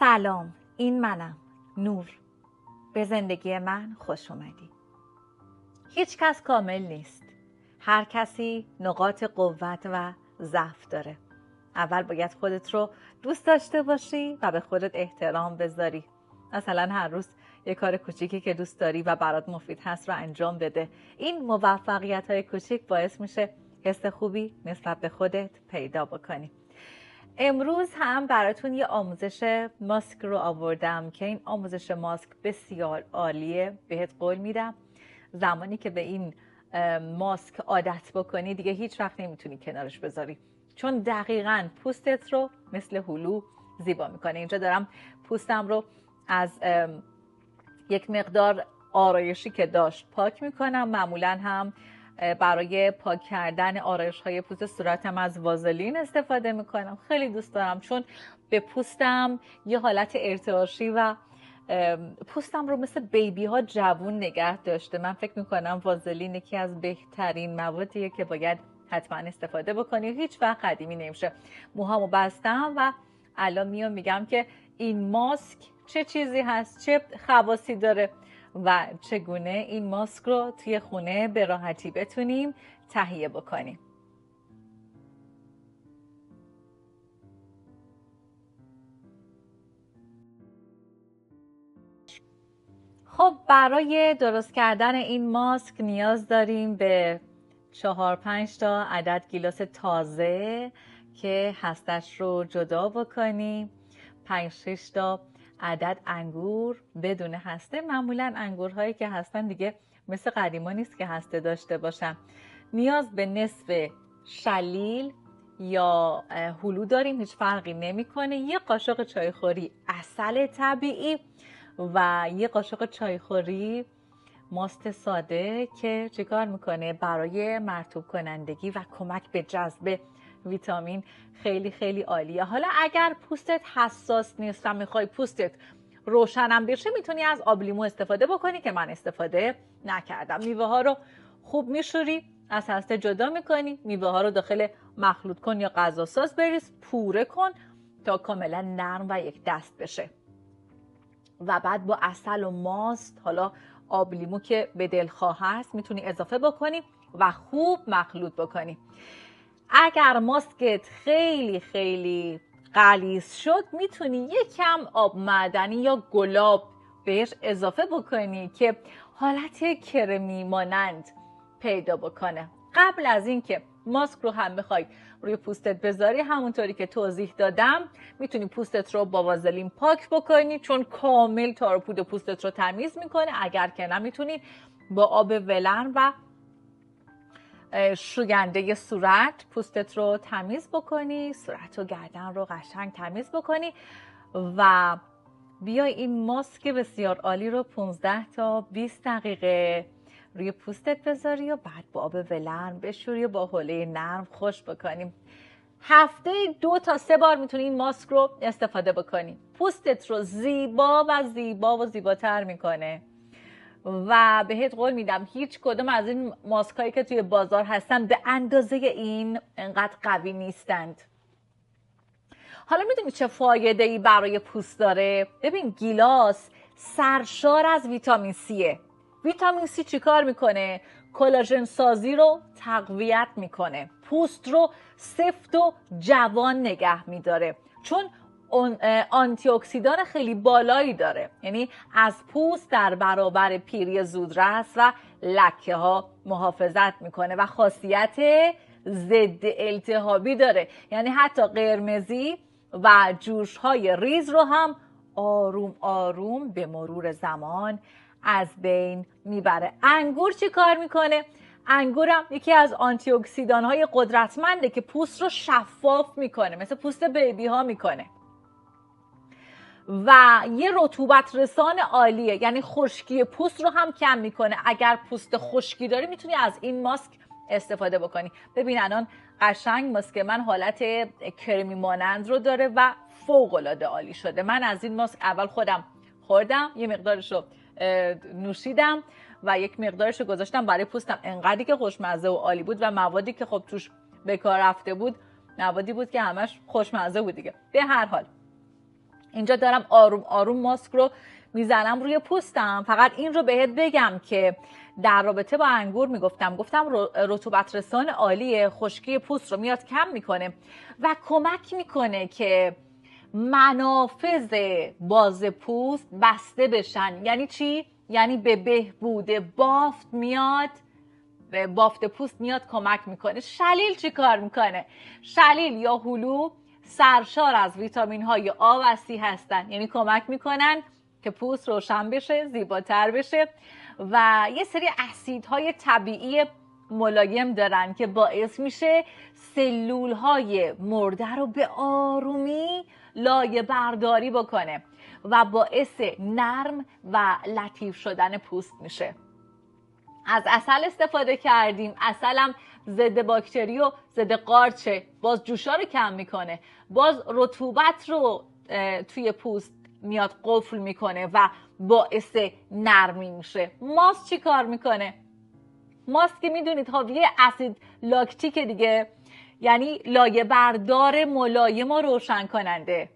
سلام، این منم، نور. به زندگی من خوش اومدی. هیچ کس کامل نیست. هر کسی نقاط قوت و ضعف داره. اول باید خودت رو دوست داشته باشی و به خودت احترام بذاری. مثلا هر روز یه کار کوچیکی که دوست داری و برات مفید هست رو انجام بده. این موفقیت‌های کوچیک باعث میشه حس خوبی نسبت به خودت پیدا بکنی. امروز هم براتون یه آموزش ماسک رو آوردم که این آموزش ماسک بسیار عالیه. بهت قول میدم زمانی که به این ماسک عادت بکنی دیگه هیچ وقت نمیتونی کنارش بذاری، چون دقیقاً پوستت رو مثل هلو زیبا میکنه. اینجا دارم پوستم رو از یک مقدار آرایشی که داشت پاک میکنم. معمولاً هم برای پاک کردن آرایش‌های پوست صورتم از وازلین استفاده میکنم. خیلی دوست دارم چون به پوستم یه حالت ارتعاشی و پوستم رو مثل بیبی ها جوون نگه داشته. من فکر میکنم وازلین یکی از بهترین موادیه که باید حتما استفاده بکنی. هیچ وقت قدیمی نمیشه. موهامو بستم و الان میام میگم که این ماسک چه چیزی هست، چه خواصی داره و چگونه این ماسک رو توی خونه به راحتی بتونیم تهیه بکنیم. خب برای درست کردن این ماسک نیاز داریم به 4-5 تا عدد گیلاس تازه که هستش رو جدا بکنیم. 5-6 تا عدد انگور بدون هسته. معمولا انگورهایی که هستن دیگه مثل قدیما نیست که هسته داشته باشن. نیاز به نصف شلیل یا هلو داریم، هیچ فرقی نمیکنه. یه قاشق چایخوری عسل طبیعی و یه قاشق چایخوری ماست ساده که چیکار میکنه برای مرطوب کنندگی و کمک به جذب ویتامین خیلی خیلی عالیه. حالا اگر پوستت حساس نیست و میخوای پوستت روشنم بشه میتونی از آب لیمو استفاده بکنی که من استفاده نکردم. میوه ها رو خوب میشوری، از هسته جدا میکنی، میوه ها رو داخل مخلوط کن یا غذاساز بریز، پوره کن تا کاملا نرم و یک دست بشه و بعد با عسل و ماست، حالا آب لیمو که به دلخواه هست میتونی اضافه بکنی و خوب مخلوط بکنی. اگر ماسکت خیلی خیلی غلیظ شد میتونی یک کم آب معدنی یا گلاب بهش اضافه بکنی که حالت کرمی مانند پیدا بکنه. قبل از اینکه ماسک رو هم بخوای روی پوستت بذاری، همونطوری که توضیح دادم میتونی پوستت رو با وازلین پاک بکنی چون کامل تار و پود پوستت رو تمیز میکنه. اگر که نه میتونی با آب ولرم و شوینده صورت پوستت رو تمیز بکنی، صورت و گردن رو قشنگ تمیز بکنی و بیای این ماسک بسیار عالی رو 15 تا 20 دقیقه روی پوستت بذاری و بعد با آب ولرم بشوری و با حوله نرم خوش بکنیم. هفته 2 تا 3 بار میتونی این ماسک رو استفاده بکنی. پوستت رو زیبا و زیبا و زیباتر میکنه و بهت قول میدم هیچ کدوم از این ماسک هایی که توی بازار هستن به اندازه این انقدر قوی نیستند. حالا میدونی چه فایده ای برای پوست داره؟ ببین گیلاس سرشار از ویتامین سیه. ویتامین سی چیکار میکنه؟ کلاژن سازی رو تقویت میکنه، پوست رو سفت و جوان نگه میداره چون آنتی اکسیدان خیلی بالایی داره، یعنی از پوست در برابر پیری زودرس و لکه ها محافظت میکنه و خاصیت ضد التهابی داره، یعنی حتی قرمزی و جوش های ریز رو هم آروم آروم به مرور زمان از بین میبره. انگور چی کار میکنه؟ انگورم یکی از آنتی اکسیدان های قدرتمنده که پوست رو شفاف میکنه، مثل پوست بیبی ها میکنه و یه رطوبت رسان عالیه، یعنی خشکی پوست رو هم کم میکنه. اگر پوست خشکی داری میتونی از این ماسک استفاده بکنی. ببین الان قشنگ ماسک من حالت کرمی مانند رو داره و فوق العاده عالی شده. من از این ماسک اول خودم خوردم، یه مقدارش رو نوشیدم و یک مقدارش رو گذاشتم برای پوستم. انقدری که خوشمزه و عالی بود و موادی که خب توش به کار رفته بود موادی بود که همش خوشمزه بود دیگه. به هر حال اینجا دارم آروم آروم ماسک رو میزنم روی پوستم. فقط این رو بهت بگم که در رابطه با انگور گفتم رطوبت رسان عالیه، خشکی پوست رو میاد کم میکنه و کمک میکنه که منافذ باز پوست بسته بشن. یعنی چی؟ یعنی به بهبود بافت پوست میاد کمک میکنه. شلیل چی کار میکنه؟ شلیل یا هلو سرشار از ویتامین های آ و سی هستن، یعنی کمک میکنن که پوست روشن بشه، زیباتر بشه و یه سری اسیدهای طبیعی ملایم دارن که باعث میشه سلول های مرده رو به آرومی لایه برداری بکنه و باعث نرم و لطیف شدن پوست میشه. از عسل استفاده کردیم. عسلم ضد باکتری و ضد قارچه، باز جوشا رو کم میکنه، باز رطوبت رو توی پوست میاد قفل میکنه و باعث نرمی میشه. ماست چی کار میکنه؟ ماست که میدونید حاوی اسید لاکتیک دیگه، یعنی لایه بردار ملایم و روشن کننده.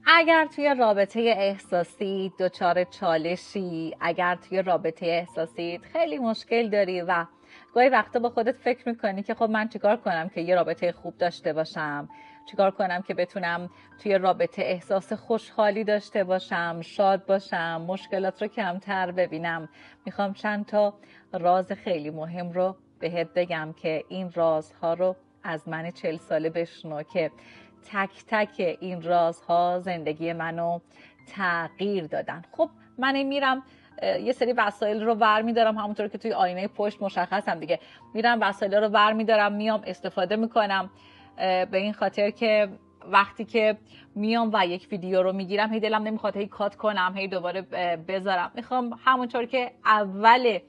اگر توی رابطه احساسی دچار چالشی، اگر توی رابطه احساسی خیلی مشکل داری و گاهی وقتا با خودت فکر میکنی که خب من چیکار کنم که یه رابطه خوب داشته باشم، چیکار کنم که بتونم توی رابطه احساس خوشحالی داشته باشم، شاد باشم، مشکلات رو کمتر ببینم، میخوام چند تا راز خیلی مهم رو بهت بگم که این رازها رو از من 40 ساله بشنو که تک تک این رازها زندگی منو تغییر دادن. خب من میرم یه سری وسایل رو ور میدارم، همونطور که توی آینه پشت مشخصم دیگه، میرم وسایل رو ور میدارم، میام استفاده میکنم، به این خاطر که وقتی که میام و یک ویدیو رو میگیرم هی دلم نمیخواد هی کات کنم هی دوباره بذارم. میخوام همونطور که اول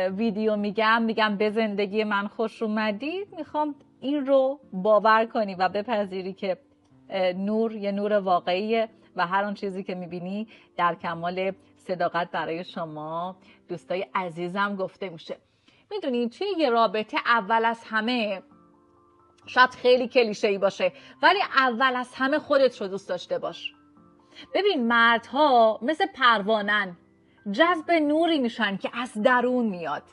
ویدیو میگم به زندگی من خوش اومدید. میخوام این رو باور کنی و بپذیری که نور یه نور واقعیه و هر اون چیزی که میبینی در کمال صداقت برای شما دوستای عزیزم گفته میشه. میدونی توی یه رابطه اول از همه، شاید خیلی کلیشه‌ای باشه ولی اول از همه خودت رو دوست داشته باش. ببین مردها مثل پروانن، جذب نوری میشن که از درون میاد.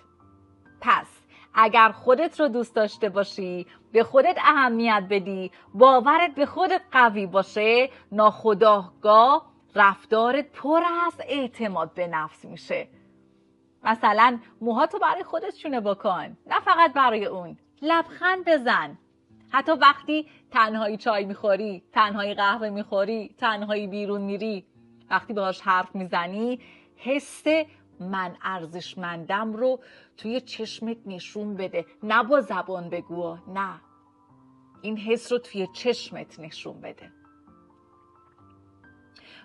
پس اگر خودت رو دوست داشته باشی، به خودت اهمیت بدی، باورت به خودت قوی باشه، ناخودآگاه رفتارت پر از اعتماد به نفس میشه. مثلا موهاتو برای خودت شونه بکن، نه فقط برای اون. لبخند بزن حتی وقتی تنهایی چای میخوری، تنهایی قهوه میخوری، تنهایی بیرون میری. وقتی باهاش حرف میزنی حس من ارزشمندم رو توی چشمت نشون بده، نه با زبان بگو، نه، این حس رو توی چشمت نشون بده.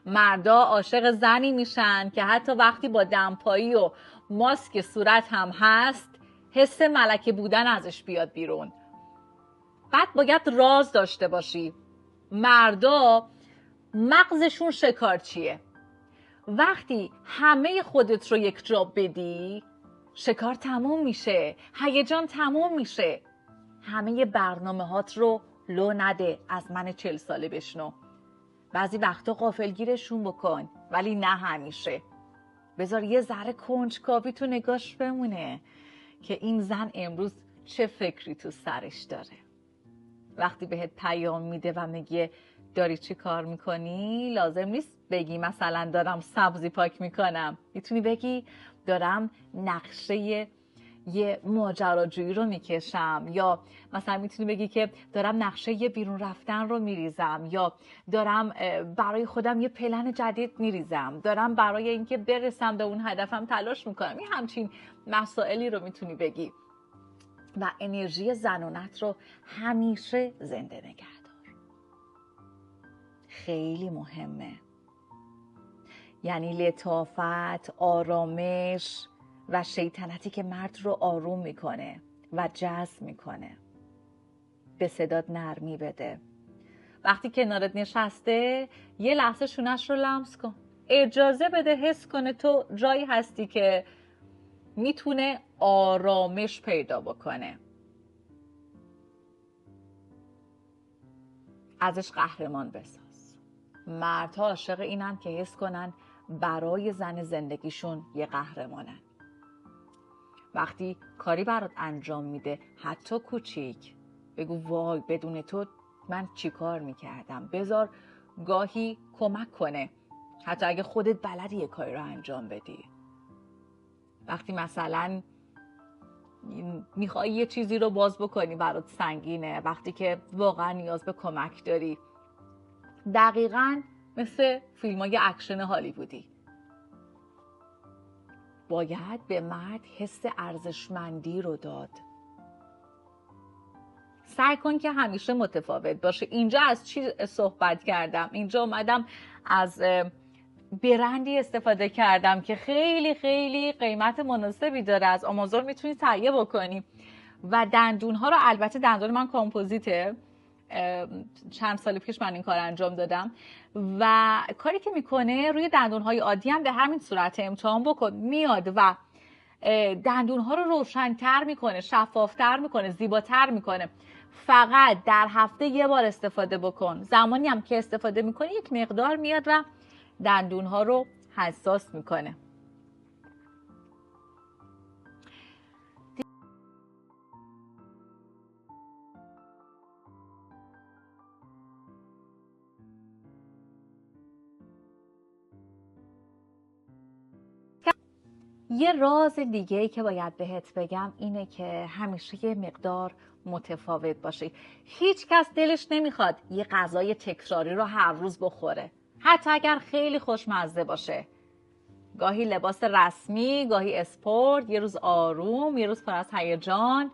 مردا عاشق زنی میشن که حتی وقتی با دمپایی و ماسک صورت هم هست حس ملکه بودن ازش بیاد بیرون. بعد باید راز داشته باشی. مردا مغزشون شکارچیه. وقتی همه خودت رو یک جا بدی شکار تموم میشه، هیجان تموم میشه. همه برنامه هات رو لو نده. از من 40 ساله بشنو. بعضی وقتا غافلگیرشون بکن ولی نه همیشه. بذار یه ذره کنجکاوی تو نگاش بمونه که این زن امروز چه فکری تو سرش داره. وقتی بهت پیام میده و میگه داری چی کار میکنی، لازم نیست بگی مثلا دارم سبزی پاک میکنم. میتونی بگی دارم نقشه یه ماجراجویی رو میکشم، یا مثلا میتونی بگی که دارم نقشه یه بیرون رفتن رو میریزم، یا دارم برای خودم یه پلن جدید میریزم، دارم برای اینکه برسم به اون هدفم تلاش میکنم. این همچین مسائلی رو میتونی بگی و انرژی زنونت رو همیشه زنده نگه دار. خیلی مهمه. یعنی لطافت، آرامش و شیطنتی که مرد رو آروم میکنه و جذب میکنه. به صدات نرمی بده. وقتی کنارت نشسته یه لحظه شونش رو لمس کن. اجازه بده حس کنه تو جایی هستی که میتونه آرامش پیدا بکنه. ازش قهرمان بساز. مردها عاشق اینن که حس کنن برای زن زندگیشون یه قهرمانن. وقتی کاری برات انجام میده، حتی کوچیک، بگو وای بدون تو من چی کار میکردم. بذار گاهی کمک کنه، حتی اگه خودت بلدی یه کاری رو انجام بدی. وقتی مثلا میخوای یه چیزی رو باز بکنی برات سنگینه، وقتی که واقعا نیاز به کمک داری، دقیقاً مثل فیلم‌های اکشن هالیوودی، باید به مرد حس ارزشمندی رو داد. سعی کن که همیشه متفاوت باشه. اینجا از چی صحبت کردم؟ اینجا اومدم از برندی استفاده کردم که خیلی خیلی قیمت مناسبی داره، از آمازون میتونی تهیه بکنی. و دندونها رو، البته دندون من کامپوزیته، چند سال پیش من این کار انجام دادم و کاری که میکنه روی دندونهای عادی هم به همین صورت امتحان بکن، میاد و دندونها رو روشن‌تر میکنه، شفافتر میکنه، زیباتر میکنه. فقط در هفته یه بار استفاده بکن. زمانی هم که استفاده میکنی یک مقدار میاد و دندونها رو حساس میکنه. یه راز دیگه ای که باید بهت بگم اینه که همیشه یه مقدار متفاوت باشه. هیچ کس دلش نمیخواد یه غذای تکراری رو هر روز بخوره، حتی اگر خیلی خوشمزه باشه. گاهی لباس رسمی، گاهی اسپورت، یه روز آروم، یه روز پر از هیجان.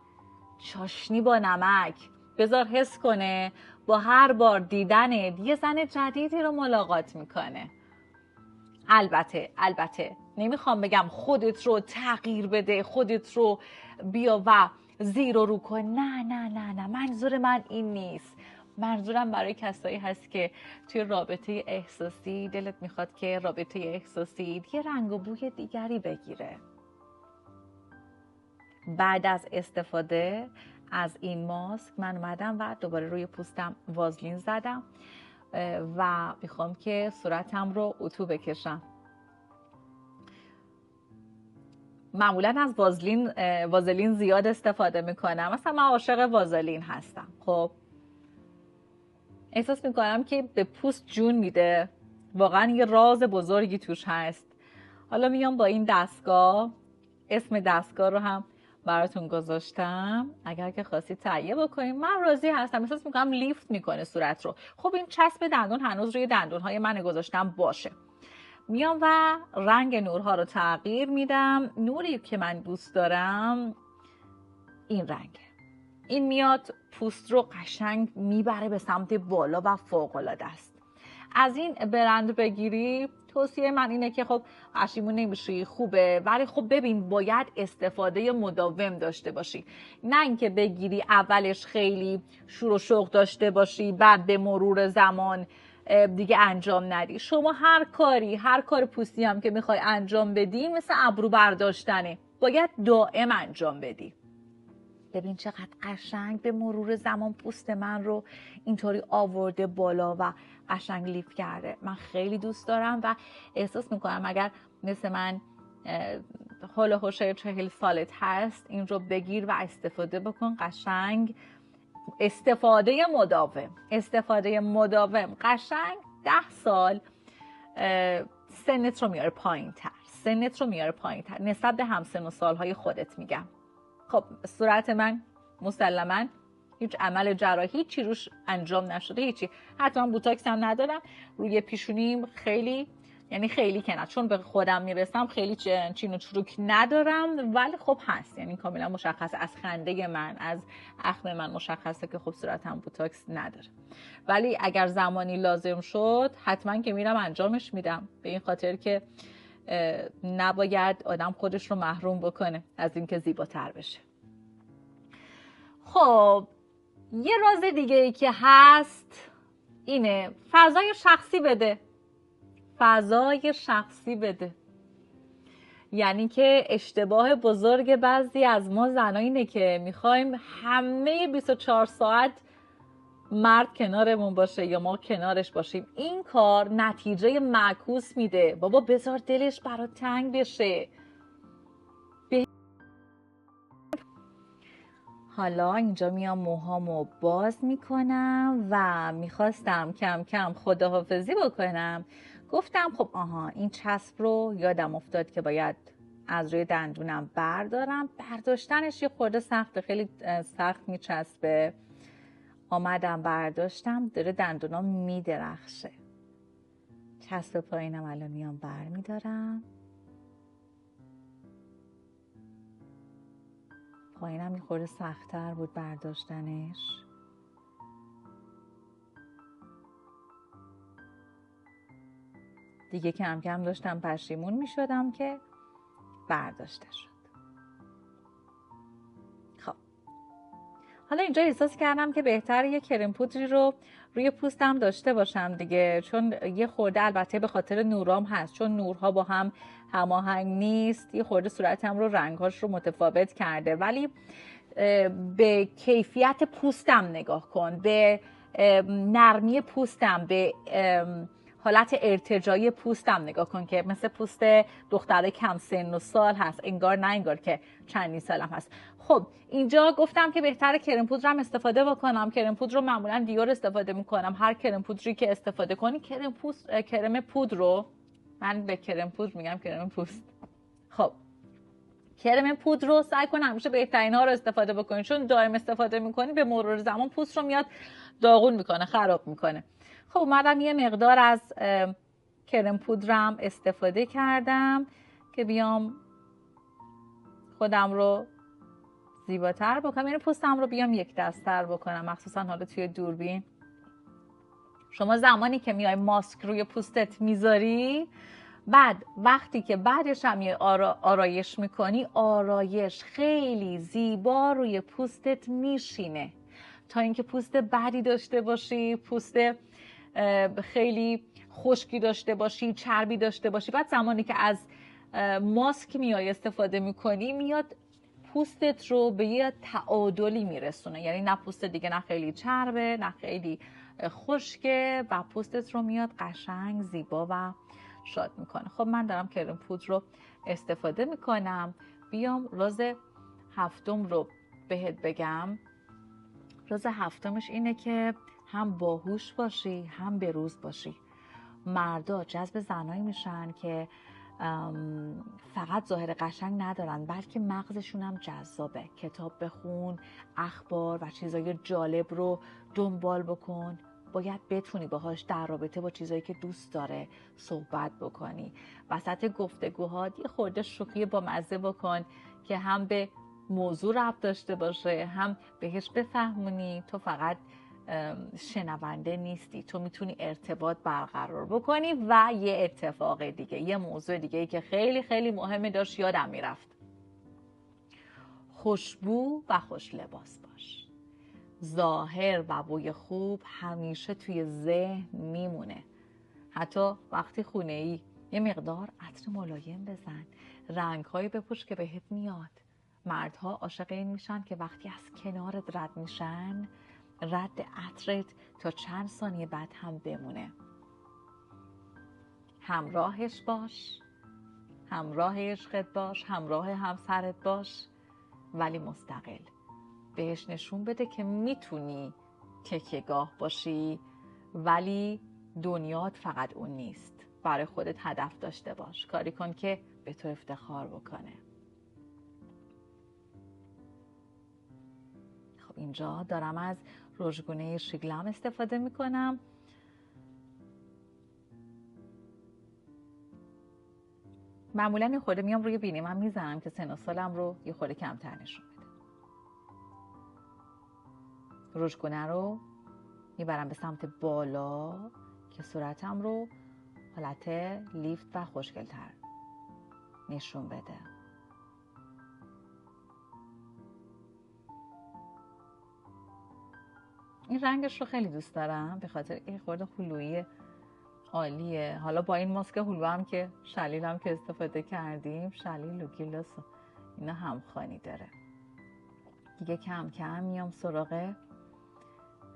چاشنی با نمک، بذار حس کنه با هر بار دیدنت یه زن جدیدی رو ملاقات میکنه. البته نمیخوام بگم خودت رو تغییر بده، خودت رو بیا و زیر و رو کن. نه، منظور من این نیست. منظورم برای کسایی هست که توی رابطه احساسی دلت میخواد که رابطه احساسی یه رنگ و بوی دیگری بگیره. بعد از استفاده از این ماسک من اومدم و دوباره روی پوستم وازلین زدم و میخوام که صورتم رو اتو بکشم. معمولا از وازلین زیاد استفاده میکنم، مثلا من عاشق وازلین هستم. خب احساس میکنم که به پوست جون میده، واقعا یه راز بزرگی توش هست. حالا میام با این دستگاه، اسم دستگاه رو هم براتون گذاشتم، اگر که خواستی تهیه بکنیم من راضی هستم. احساس میکنم لیفت میکنه صورت رو. خب این چسب دندون هنوز روی دندونهای من گذاشتم باشه. میام و رنگ نورها رو تغییر میدم. نوری که من دوست دارم این رنگه. این میاد پوست رو قشنگ میبره به سمت بالا و فوق‌العاده است. از این برند بگیری. توصیه من اینه که خب پشیمون نمیشی، خوبه، ولی خب ببین باید استفاده مداوم داشته باشی. نه اینکه بگیری اولش خیلی شور و شوق داشته باشی بعد به مرور زمان دیگه انجام ندی. شما هر کار پوستی هم که میخوای انجام بدی مثل ابرو برداشتنه، باید دائم انجام بدی. ببین چقدر قشنگ به مرور زمان پوست من رو اینطوری آورده بالا و قشنگ لیف کرده. من خیلی دوست دارم و احساس میکنم اگر مثل من حول و حوشه 40 سالت هست این رو بگیر و استفاده بکن. قشنگ استفاده مداوم قشنگ 10 سال سنت رو میاره پایین تر نسبت به همسن و سالهای خودت. میگم خب صورت من مسلماً هیچ عمل جراحی چی روش انجام نشده، هیچی. حتی من بوتاکس هم ندارم روی پیشونیم. خیلی که نه، چون به خودم میرسم خیلی چین و چروک ندارم، ولی خب هست، یعنی کاملا مشخصه از خنده من، از اخم من مشخصه که خب صورتم بوتاکس نداره. ولی اگر زمانی لازم شد حتما که میرم انجامش میدم، به این خاطر که نباید آدم خودش رو محروم بکنه از اینکه زیباتر بشه. خب یه راز دیگه ای که هست اینه فضای شخصی بده. یعنی که اشتباه بزرگ بعضی از ما زنها اینه که میخوایم همه 24 ساعت مرد کنارمون باشه یا ما کنارش باشیم، این کار نتیجه معکوس میده. بابا بذار دلش برات تنگ بشه. حالا اینجا میام موهامو باز میکنم و میخواستم کم کم خداحافظی بکنم. گفتم خب این چسب رو یادم افتاد که باید از روی دندونم بردارم. برداشتنش یه خورده سخته، خیلی سخت میچسبه. آمدم برداشتم، داره دندونام میدرخشه. چسب پایینم الان میام بر میدارم. پایینم یه خورده سخت‌تر بود برداشتنش. دیگه کم کم داشتم پشیمون می شدم که برداشته شد. خب حالا اینجا احساس کردم که بهتر یه کرم پودری رو روی پوستم داشته باشم دیگه، چون یه خورده البته به خاطر نورام هست، چون نورها با هم هماهنگ نیست، یه خورده صورتم رو رنگهاش رو متفاوت کرده. ولی به کیفیت پوستم نگاه کن، به نرمی پوستم، به حالت ارتجایی پوستم نگاه کن که مثل پوست دختره کم سن و سال هست، انگار نه انگار که چندین سالم هست. خب اینجا گفتم که بهتره کرم پودرم استفاده بکنم. کرم پودر رو معمولا دیور استفاده میکنم. هر کرم پودری که استفاده کنی، کرم پودر رو، من به کرم پودر میگم کرم پوست. خب کرم پودر رو سعی کن همیشه بهترین ها رو استفاده بکنی، چون دائم استفاده میکنی به مرور زمان پوست رو میاد داغون میکنه، خراب میکنه. خب اومدم یه مقدار از کرم پودرم استفاده کردم که بیام خودم رو زیباتر بکنم، یعنی پوستم رو بیام یک دست‌تر بکنم، مخصوصا حالا توی دوربین. شما زمانی که میای ماسک روی پوستت میذاری، بعد وقتی که بعدش هم یه آرایش میکنی، آرایش خیلی زیبا روی پوستت میشینه. تا اینکه پوست بدی داشته باشی، پوست خیلی خشکی داشته باشی، چربی داشته باشی، بعد زمانی که از ماسک میای استفاده میکنی، میاد پوستت رو به یه تعادلی میرسونه. یعنی نه پوست دیگه نه خیلی چربه نه خیلی خشکه و پوستت رو میاد قشنگ زیبا و شاد میکنه. خب من دارم کرم پودر رو استفاده میکنم. بیام راز هفتم رو بهت بگم. راز هفتمش اینه که هم باهوش باشی هم بروز باشی. مردا جذب زنایی میشن که فقط ظاهر قشنگ ندارن، بلکه مغزشون هم جذابه. کتاب بخون، اخبار و چیزای جالب رو دنبال بکن. باید بتونی باهاش در رابطه با چیزایی که دوست داره صحبت بکنی. وسط گفتگوهات یه خورده شوخی با مزه بکن که هم به موضوع ربط داشته باشه، هم بهش بفهمونی تو فقط شنونده نیستی، تو میتونی ارتباط برقرار بکنی. و یه اتفاق دیگه، یه موضوع دیگه ای که خیلی خیلی مهمه، داشت یادم میرفت، خوشبو و خوش لباس باش. ظاهر و بوی خوب همیشه توی ذهن میمونه. حتی وقتی خونه ای یه مقدار عطر ملایم بزن، رنگهایی بپوش که بهت میاد. مردها عاشق این میشن که وقتی از کنارت رد میشن، رد عطرت تا چند ثانیه بعد هم بمونه. همراهش باش، همراه عشقت باش، همراه همسرت باش، ولی مستقل. بهش نشون بده که میتونی تکیه‌گاه باشی، ولی دنیات فقط اون نیست. برای خودت هدف داشته باش، کاری کن که به تو افتخار بکنه. خب اینجا دارم از رژگونه شیگلم استفاده میکنم. معمولا یه خورده میام روی بینی من میزنم که سن و سالم رو یه خورده کمتر نشون بده. رژگونه رو میبرم به سمت بالا که صورتم رو حالت لیفت و خوشگل‌تر نشون بده. این رنگش رو خیلی دوست دارم به خاطر این خورده هلویی عالیه. حالا با این ماسک هلو هم که شلیل هم که استفاده کردیم، شلیل و گیلاس و اینا همخوانی داره دیگه. کم کم میام سراغ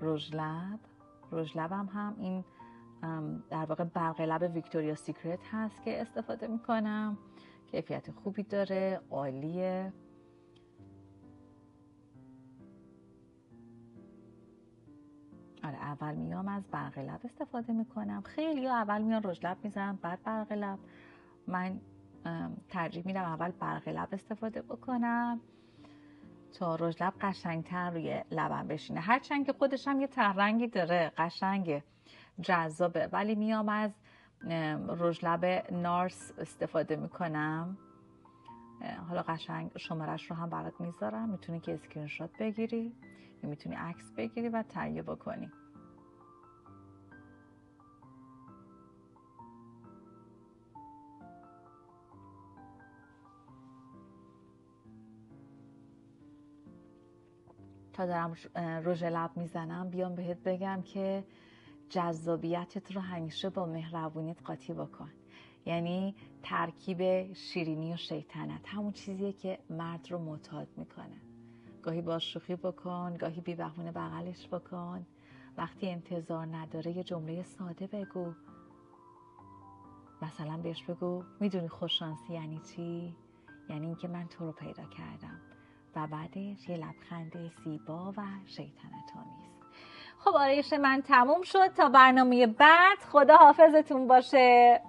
رژ لبم هم این در واقع برق لب ویکتوریا سیکرت هست که استفاده میکنم. کیفیت خوبی داره، عالیه. آره اول میام از برق لب استفاده میکنم. خیلی اول میان رژ لب میزنن بعد برق لب. من ترجیح میدم اول برق لب استفاده بکنم تا رژ لب قشنگتر روی لبم بشینه. هرچند که خودش هم یه ته رنگی داره، قشنگه، جذابه، ولی میام از رژ لب نارس استفاده میکنم. حالا قشنگ شمارش رو هم برات میذارم، میتونی که اسکرین شات بگیری یا میتونی عکس بگیری و تهیه بکنی. تا دارم رژ لب میزنم بیام بهت بگم که جذابیتت رو همیشه با مهربونیت قاطی بکن. یعنی ترکیب شیرینی و شیطنت همون چیزیه که مرد رو معتاد میکنه. گاهی با شوخی بکن، گاهی بی بهونه بغلش بکن. وقتی انتظار نداره یه جمله ساده بگو. مثلا بهش بگو میدونی خوششانسی یعنی چی؟ یعنی اینکه من تو رو پیدا کردم. و بعدش یه لبخند زیبا و شیطنت آمیز. خب آرایش من تموم شد. تا برنامه بعد، خدا حافظتون باشه.